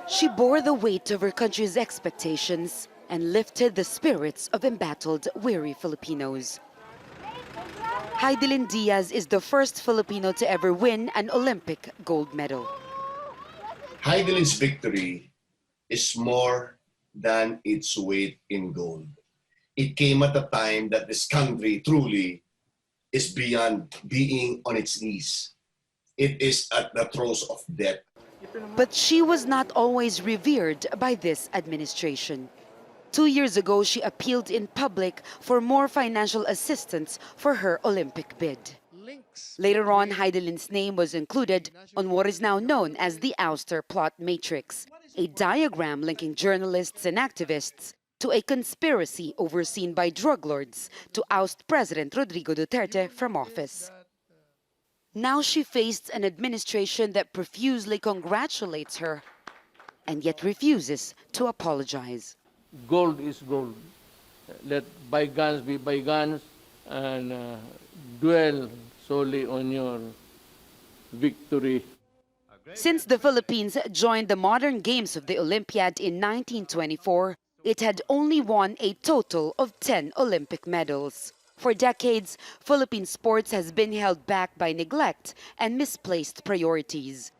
She bore the weight of her country's expectations and lifted the spirits of embattled, weary Filipinos. HIDILYN Diaz is the first Filipino to ever win an Olympic gold medal. HIDILYN's victory is more than its weight in gold. It came at a time that this country truly is beyond being on its knees. It is at the throes of death. But she was not always revered by this administration. 2 years ago, she appealed in public for more financial assistance for her Olympic bid. Later on, HIDILYN's name was included on what is now known as the ouster plot matrix, a diagram linking journalists and activists to a conspiracy overseen by drug lords to oust President Rodrigo Duterte from office. Now she faced an administration that profusely congratulates her and yet refuses to apologize. Gold is gold. Let bygones be bygones and dwell solely on your victory. Since the Philippines joined the modern games of the Olympiad in 1924, it had only won a total of 10 Olympic medals. For decades, Philippine sports has been held back by neglect and misplaced priorities.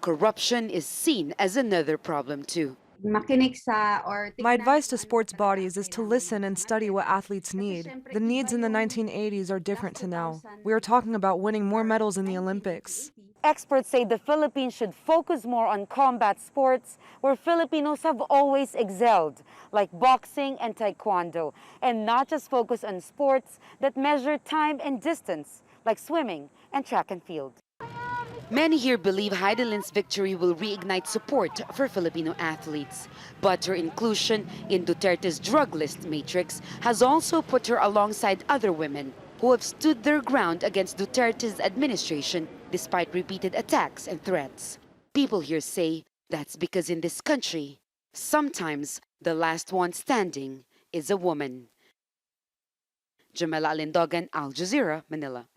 Corruption is seen as another problem too. My advice to sports bodies is to listen and study what athletes need. The needs in the 1980s are different to now. We are talking about winning more medals in the Olympics. Experts say the Philippines should focus more on combat sports where Filipinos have always excelled, like boxing and taekwondo, and not just focus on sports that measure time and distance, like swimming and track and field. Many here believe HIDILYN's victory will reignite support for Filipino athletes. But her inclusion in Duterte's drug list matrix has also put her alongside other women who have stood their ground against Duterte's administration despite repeated attacks and threats. People here say that's because in this country, sometimes the last one standing is a woman. Jamela, Alin-dogan, Al Jazeera, Manila.